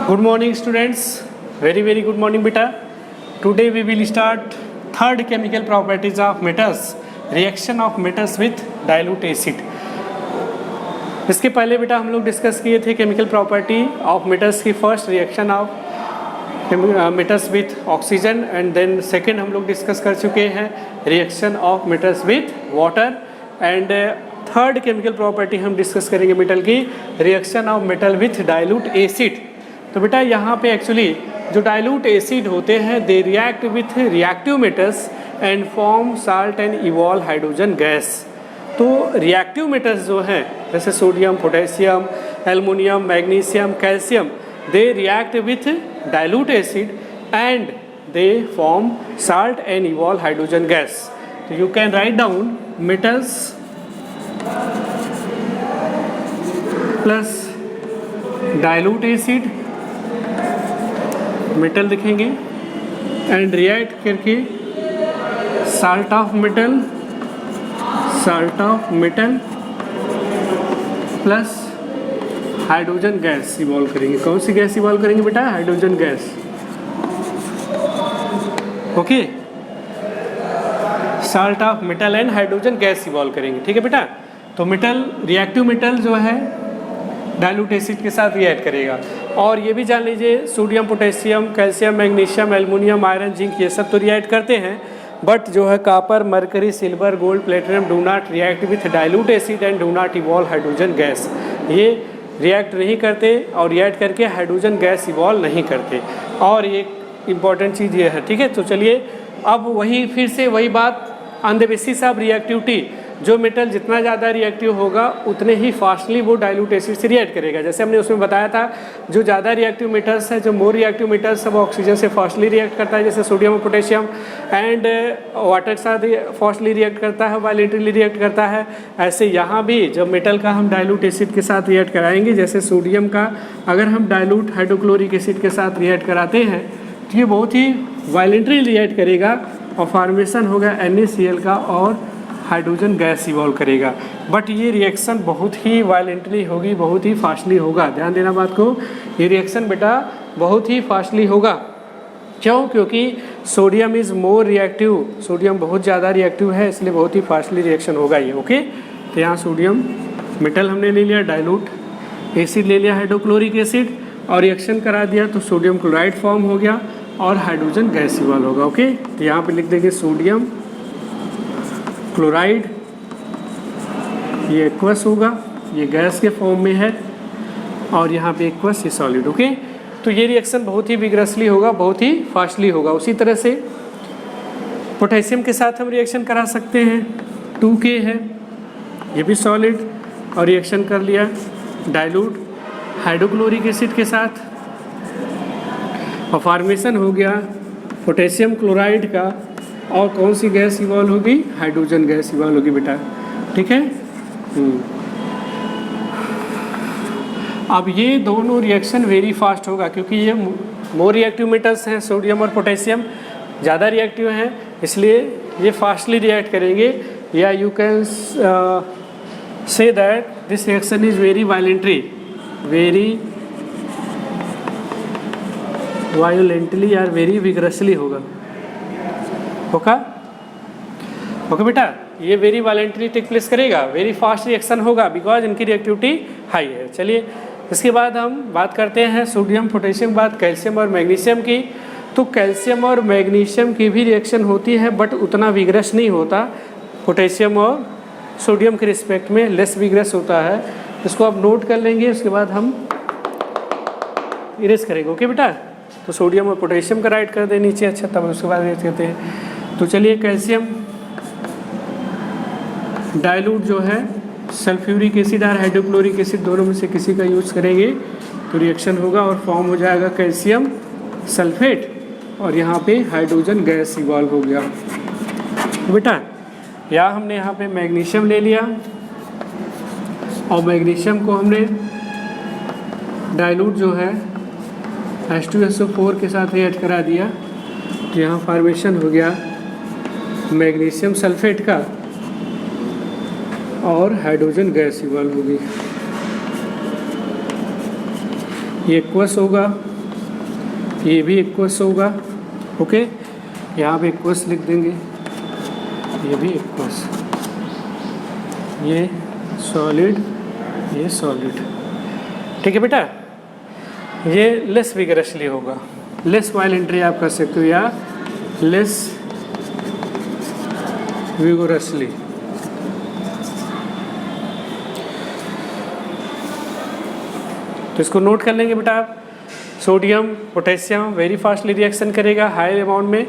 Good morning students, very good morning beta. Today we will start third chemical properties of metals, reaction of metals with dilute acid. इसके पहले बेटा हम लोग discuss किए थे chemical property of metals की first reaction of metals with oxygen and then second हम लोग डिस्कस कर चुके हैं reaction of metals with water and third chemical property हम डिस्कस करेंगे मेटल की reaction of metal with dilute acid. तो बेटा यहाँ पे एक्चुअली जो डाइल्यूट एसिड होते हैं they react with reactive metals and form salt and evolve hydrogen gas. तो रिएक्टिव मेटल्स जो हैं जैसे sodium, potassium, aluminium, magnesium, calcium they react with dilute acid and they form salt and evolve hydrogen gas. तो you can write down metals plus dilute acid metal लिखेंगे and react करके salt of metal plus hydrogen gas evolve करेंगे. कौन सी gas evolve करेंगे बेटा? Hydrogen gas. Okay, salt of metal and hydrogen gas evolve करेंगे. ठीक है बेटा. तो मेटल रिएक्टिव मेटल जो है डाइल्यूट एसिड के साथ रिएक्ट करेगा. और ये भी जान लीजिए sodium, potassium, calcium, magnesium, aluminium, iron, zinc ये सब तो रिएक्ट करते हैं बट जो है copper, mercury, silver, gold, platinum do not react with dilute acid and do not evolve hydrogen gas. ये रिएक्ट नहीं करते और रिएक्ट करके हाइड्रोजन गैस इवॉल्व नहीं करते. और एक इम्पॉर्टेंट चीज़ ये है. ठीक है. तो चलिए अब वही फिर से वही बात on the basis of reactivity. जो मेटल जितना ज़्यादा रिएक्टिव होगा उतने ही फास्टली वो डाइल्यूट एसिड से रिएक्ट करेगा. जैसे हमने उसमें बताया था जो ज़्यादा रिएक्टिव मेटल्स है, जो मोर रिएक्टिव मेटल्स है वो ऑक्सीजन से फास्टली रिएक्ट करता है जैसे सोडियम और पोटेशियम एंड वाटर के साथ फास्टली रिएक्ट करता है, वायलेंटली रिएक्ट करता है. ऐसे यहाँ भी जब मेटल का हम डाइल्यूट एसिड के साथ रिएक्ट कराएंगे जैसे सोडियम का अगर हम डाइल्यूट हाइड्रोक्लोरिक एसिड के साथ रिएक्ट कराते हैं तो ये बहुत ही वायलेंटली रिएक्ट करेगा और फॉर्मेशन होगा NaCl का और हाइड्रोजन गैस इवॉल्व करेगा. बट ये रिएक्शन बहुत ही वायलेंटली होगी, बहुत ही फास्टली होगा. ध्यान देना बात को. ये रिएक्शन बेटा बहुत ही फास्टली होगा. क्यों? क्योंकि sodium is more reactive. Sodium बहुत ज़्यादा रिएक्टिव है इसलिए बहुत ही फास्टली रिएक्शन होगा ये. ओके. तो यहाँ सोडियम मेटल हमने ले लिया, डाइल्यूट एसिड ले लिया हाइड्रोक्लोरिक एसिड और रिएक्शन करा दिया तो सोडियम क्लोराइड फॉर्म हो गया और हाइड्रोजन गैस इवॉल्व होगा. ओके. तो यहाँ पे लिख देंगे सोडियम क्लोराइड, ये एक्वस होगा, ये गैस के फॉर्म में है और यहाँ पे एक्वस ये सॉलिड. ओके. तो ये रिएक्शन बहुत ही विग्रसली होगा, बहुत ही फास्टली होगा. उसी तरह से पोटेशियम के साथ हम रिएक्शन करा सकते हैं. 2K है, ये भी सॉलिड और रिएक्शन कर लिया डाइल्यूट हाइड्रोक्लोरिक एसिड के साथ और फॉर्मेशन हो गया पोटेशियम क्लोराइड का. और कौन सी गैस इवॉल्व होगी? हाइड्रोजन गैस इवॉल्व होगी बेटा. ठीक है. अब ये दोनों रिएक्शन वेरी फास्ट होगा क्योंकि ये मोर रिएक्टिव मेटल्स हैं. सोडियम और पोटेशियम ज़्यादा रिएक्टिव हैं इसलिए ये फास्टली रिएक्ट करेंगे. या you can say that this reaction is very violently और वेरी विग्रसली होगा. ओके बेटा. ये वेरी वायलेंटली टेक प्लेस करेगा, वेरी फास्ट रिएक्शन होगा बिकॉज इनकी रिएक्टिविटी हाई है. चलिए इसके बाद हम बात करते हैं सोडियम, पोटेशियम, बाद कैल्शियम और मैग्नीशियम की. तो कैल्शियम और मैग्नीशियम की भी रिएक्शन होती है बट उतना विग्रस नहीं होता. पोटेशियम और सोडियम के रिस्पेक्ट में लेस विग्रस होता है. इसको आप नोट कर लेंगे, उसके बाद हम इरेज करेंगे. ओके बेटा. तो सोडियम और पोटेशियम का राइट कर दें नीचे. अच्छा, तब उसके बाद इरेज करते हैं. तो चलिए कैल्शियम डाइल्यूट जो है सल्फ्यूरिक एसिड और हाइड्रोक्लोरिक एसिड दोनों में से किसी का यूज़ करेंगे तो रिएक्शन होगा और फॉर्म हो जाएगा कैल्शियम सल्फेट और यहाँ पे हाइड्रोजन गैस इवॉल्व हो गया. बेटा या हमने यहाँ पे मैग्नीशियम ले लिया और मैग्नीशियम को हमने डाइल्यूट जो है H2SO4 के साथ रिएक्ट करा दिया तो यहाँ फॉर्मेशन हो गया मैग्नीशियम सल्फेट का और हाइड्रोजन गैस इवॉल्व होगी. ये एक्वस होगा ये भी एक्वस होगा, ओके। यहाँ पे एक्वस लिख देंगे, ये भी एक्वस, ये सॉलिड, ये सॉलिड, ठीक है बेटा। ये लेस विगरसली होगा, लेस वायलेंटली आप कर सकते हो या लेस विगोरसली। तो इसको नोट कर लेंगे बेटा आप। Sodium potassium very fastly reaction करेगा हाई अमाउंट में,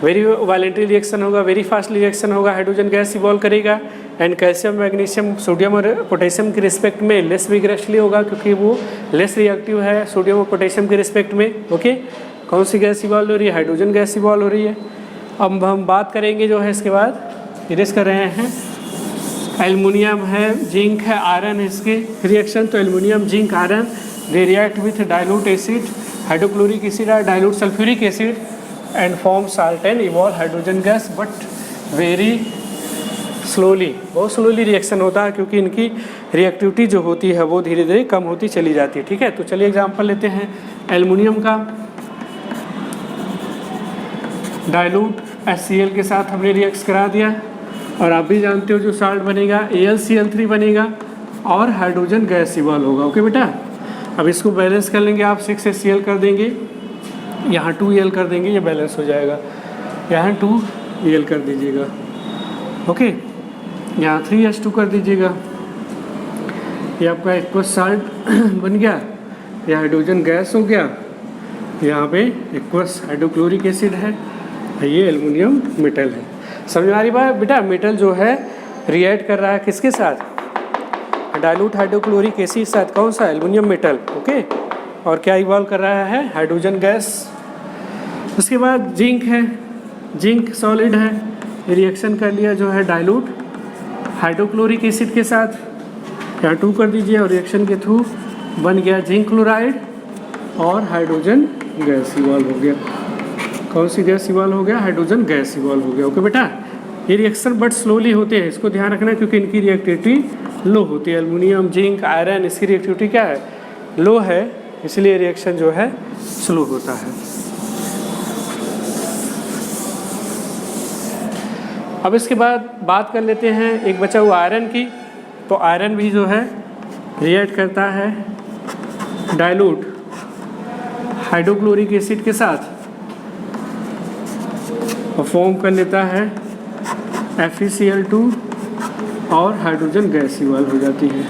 वेरी वायलेंटली रिएक्शन होगा, वेरी फास्टली रिएक्शन होगा, हाइड्रोजन गैस इवॉल्व करेगा। एंड कैल्शियम मैग्नीशियम सोडियम और पोटेशियम के रिस्पेक्ट में लेस विगरसली होगा क्योंकि वो लेस रिएक्टिव है सोडियम और पोटेशियम के रिस्पेक्ट में, ओके। कौन सी गैस इवॉल्व हो रही है? हाइड्रोजन गैस इवॉल्व हो रही है। अब हम बात करेंगे जो है इसके बाद इरेज कर रहे हैं, एल्युमिनियम है, जिंक है, आयरन है इसके रिएक्शन। तो aluminium zinc iron they react with dilute acid, hydrochloric acid और dilute sulphuric acid and form salt and evolve hydrogen gas, but very slowly, बहुत स्लोली रिएक्शन होता है क्योंकि इनकी रिएक्टिविटी जो होती है वो धीरे धीरे कम होती चली जाती है, ठीक है। तो चलिए एग्जांपल लेते हैं एल्युमिनियम का। डाइल्यूट HCl के साथ हमने रिएक्ट करा दिया और आप भी जानते हो जो साल्ट बनेगा AlCl3 बनेगा और हाइड्रोजन गैस इवॉल्व होगा, ओके बेटा। अब इसको बैलेंस कर लेंगे आप, 6HCl कर देंगे, यहाँ 2Al कर देंगे, ये बैलेंस हो जाएगा। यहाँ 2Al कर दीजिएगा, ओके। यहाँ 3H2 कर दीजिएगा, ये आपका एक्वस साल्ट बन गया, ये हाइड्रोजन गैस हो गया। यहाँ पे एक्वस हाइड्रोक्लोरिक एसिड है, ये एल्युमिनियम मेटल है। समझ आ रही बात बेटा? मेटल जो है रिएक्ट कर रहा है किसके साथ? डाइल्यूट हाइड्रोक्लोरिक एसिड साथ, कौन सा? Aluminium metal, okay. और क्या इवॉल्व कर रहा है? Hydrogen gas. उसके बाद जिंक है, जिंक सॉलिड है, रिएक्शन कर लिया जो है डाइल्यूट हाइड्रोक्लोरिक एसिड के साथ, यहाँ 2 कर दीजिए और रिएक्शन के थ्रू बन गया जिंक क्लोराइड और हाइड्रोजन गैस इवॉल्व हो गया। कौन सी गैस इवॉल्व हो गया? हाइड्रोजन गैस इवॉल्व हो गया, ओके बेटा। ये रिएक्शन बट स्लोली होते हैं, इसको ध्यान रखना क्योंकि इनकी रिएक्टिविटी लो होती है। एल्युमिनियम, जिंक, आयरन, इसकी रिएक्टिविटी क्या है? लो है, इसलिए रिएक्शन जो है स्लो होता है। अब इसके बाद बात कर लेते हैं एक बचा हुआ आयरन की। तो आयरन भी जो है रिएक्ट करता है डाइल्यूट हाइड्रोक्लोरिक एसिड के साथ और फॉर्म कर लेता है FeCl2 और हाइड्रोजन गैस इवॉल्व हो जाती है,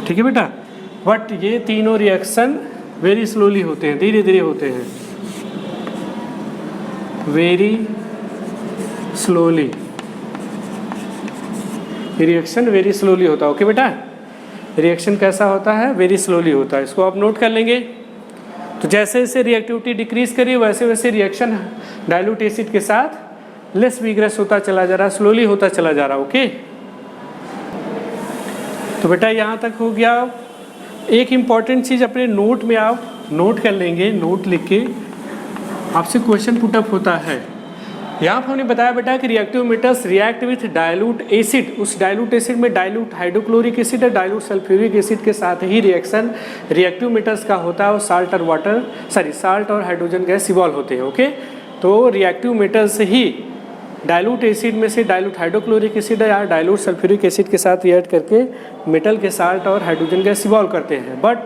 ठीक है बेटा। बट ये तीनों रिएक्शन वेरी स्लोली होते हैं, धीरे धीरे होते हैं, very slowly. Reaction very slowly होता है, ओके बेटा। रिएक्शन कैसा होता है? वेरी स्लोली होता है, इसको आप नोट कर लेंगे। तो जैसे जैसे रिएक्टिविटी डिक्रीज करिए वैसे वैसे रिएक्शन डाइल्यूट एसिड के साथ लेस विग्रस होता चला जा रहा, स्लोली होता चला जा रहा, ओके। तो बेटा यहाँ तक हो गया। एक इम्पॉर्टेंट चीज़ अपने नोट में आप नोट कर लेंगे, नोट लिख के आपसे क्वेश्चन पुटअप होता है। यहाँ पर हमने बताया बेटा कि reactive metals react with dilute acid, उस डाइल्यूट एसिड में डाइल्यूट हाइड्रोक्लोरिक एसिड और डाइल्यूट सल्फ्यूरिक एसिड के साथ ही रिएक्शन रिएक्टिव मेटल्स का होता है और साल्ट और हाइड्रोजन गैस इवॉल्व होते हैं, ओके। तो रिएक्टिव मेटल्स ही डाइल्यूट एसिड में से डाइल्यूट हाइड्रोक्लोरिक एसिड या डाइल्यूट सल्फ्यूरिक एसिड के साथ रिएक्ट करके मेटल के साल्ट और हाइड्रोजन गैस इवॉल्व करते हैं। बट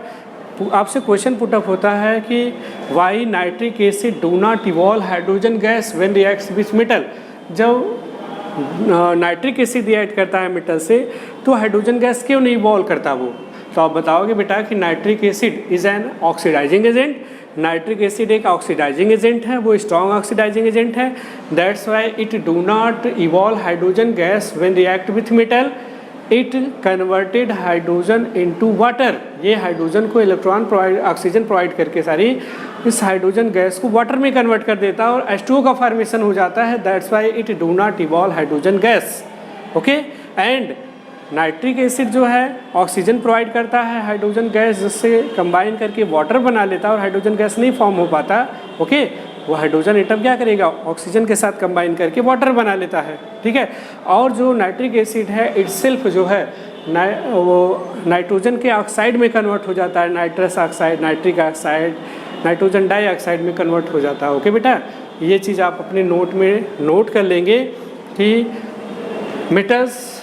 आपसे क्वेश्चन पुटअप होता है कि why nitric acid do not evolve hydrogen gas when reacts with metal. जब नाइट्रिक एसिड रिएक्ट करता है मेटल से तो हाइड्रोजन गैस क्यों नहीं इवॉल्व करता वो? तो आप बताओगे बेटा कि nitric acid is an oxidizing agent. Nitric acid एक ऑक्सीडाइजिंग एजेंट है, वो स्ट्रॉन्ग ऑक्सीडाइजिंग एजेंट है। That's why it do not evolve hydrogen gas when react with metal. It converted hydrogen into water. ये हाइड्रोजन को electron oxygen provide करके सारी इस hydrogen gas को वाटर में कन्वर्ट कर देता है और H2O का फॉर्मेशन हो जाता है। That's why it do not evolve hydrogen gas, okay. And nitric acid जो है ऑक्सीजन प्रोवाइड करता है हाइड्रोजन गैस, जिससे कंबाइन करके वाटर बना लेता है और हाइड्रोजन गैस नहीं फॉर्म हो पाता, ओके। वो हाइड्रोजन एटम क्या करेगा? ऑक्सीजन के साथ कंबाइन करके वाटर बना लेता है, ठीक है। और जो नाइट्रिक एसिड है इटसेल्फ जो है वो नाइट्रोजन के ऑक्साइड में कन्वर्ट हो जाता है, nitrous oxide, nitric oxide, nitrogen dioxide में कन्वर्ट हो जाता है। ओके बेटा, ये चीज़ आप अपने नोट में नोट कर लेंगे कि metals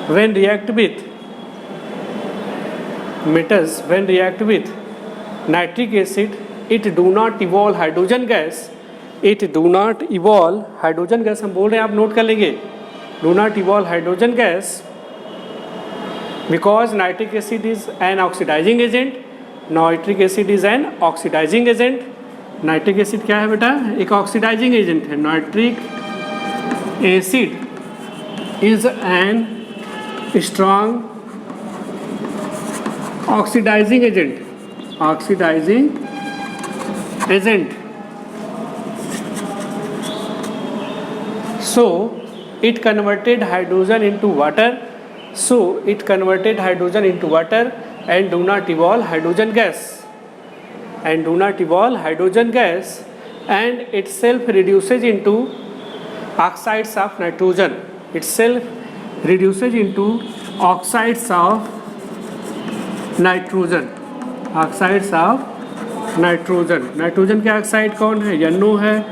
when react with nitric acid, it do not evolve hydrogen gas, हम बोल रहे हैं, आप नोट कर लेंगे, do not evolve hydrogen gas because nitric acid is an oxidizing agent. Nitric acid is an oxidizing agent. Nitric acid क्या है बेटा? एक ऑक्सीडाइजिंग एजेंट है। Nitric acid is an strong oxidizing agent. So it converted hydrogen into water and do not evolve hydrogen gas, and itself reduces into oxides of nitrogen. Nitrogen के oxide कौन है? NO है,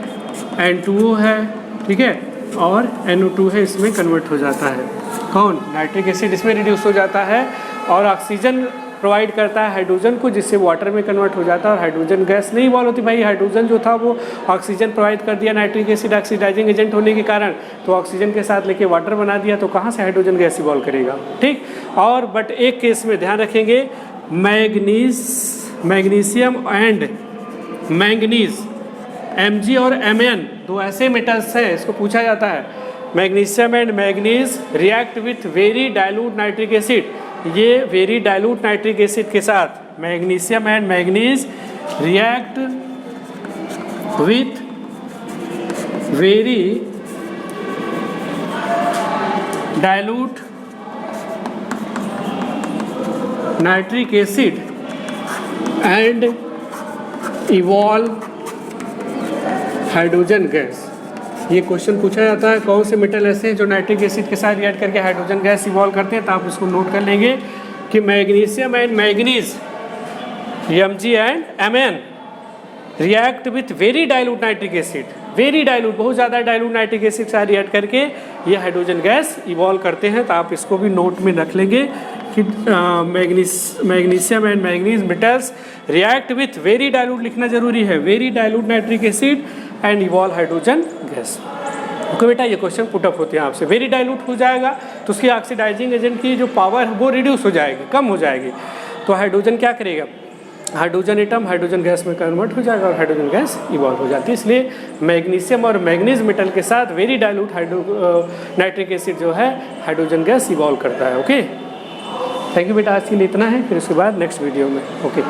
N2O है, ठीक है, और NO2 है, इसमें कन्वर्ट हो जाता है। कौन? नाइट्रिक एसिड इसमें रिड्यूस हो जाता है और ऑक्सीजन प्रोवाइड करता है हाइड्रोजन को, जिससे वाटर में कन्वर्ट हो जाता है और हाइड्रोजन गैस नहीं इवॉल्व होती। भाई हाइड्रोजन जो था वो ऑक्सीजन प्रोवाइड कर दिया, नाइट्रिक एसिड ऑक्सीडाइजिंग एजेंट होने के कारण, तो ऑक्सीजन के साथ लेके वाटर बना दिया, तो कहाँ से हाइड्रोजन गैस इवॉल्व करेगा? ठीक। और बट एक केस में ध्यान रखेंगे, मैग्नीशियम एंड मैंगनीज, Mg और Mn दो ऐसे मेटल्स हैं, इसको पूछा जाता है। Magnesium and manganese react with very dilute nitric acid, ये वेरी डाइल्यूट नाइट्रिक एसिड के साथ magnesium and manganese react with very dilute nitric acid and evolve hydrogen gas. ये क्वेश्चन पूछा जाता है, कौन से मेटल ऐसे हैं जो नाइट्रिक एसिड के साथ रिएक्ट करके हाइड्रोजन गैस इवॉल्व करते हैं? तो आप इसको नोट कर लेंगे कि magnesium and manganese, Mg and Mn react with very dilute nitric acid, very dilute, बहुत ज़्यादा डाइल्यूट नाइट्रिक एसिड के साथ रिएक्ट करके ये हाइड्रोजन गैस इवॉल्व करते हैं। तो आप इसको भी नोट में रख लेंगे कि magnesium and manganese metals react with very dilute, लिखना जरूरी है, very dilute nitric acid and evolve hydrogen gas. Okay बेटा, ये क्वेश्चन पुटअप होते हैं आपसे। वेरी डाइल्यूट हो जाएगा तो उसकी ऑक्सीडाइजिंग एजेंट की जो पावर है वो रिड्यूस हो जाएगी, कम हो जाएगी, तो हाइड्रोजन क्या करेगा? हाइड्रोजन एटम हाइड्रोजन गैस में कन्वर्ट हो जाएगा और हाइड्रोजन गैस इवॉल्व हो जाती है। इसलिए मैग्नीशियम और मैंगनीज मेटल के साथ वेरी डाइल्यूट नाइट्रिक एसिड जो है हाइड्रोजन गैस इवॉल्व करता है। ओके, थैंक यू बेटा, आज के लिए इतना है, फिर उसके बाद नेक्स्ट वीडियो में। ओके।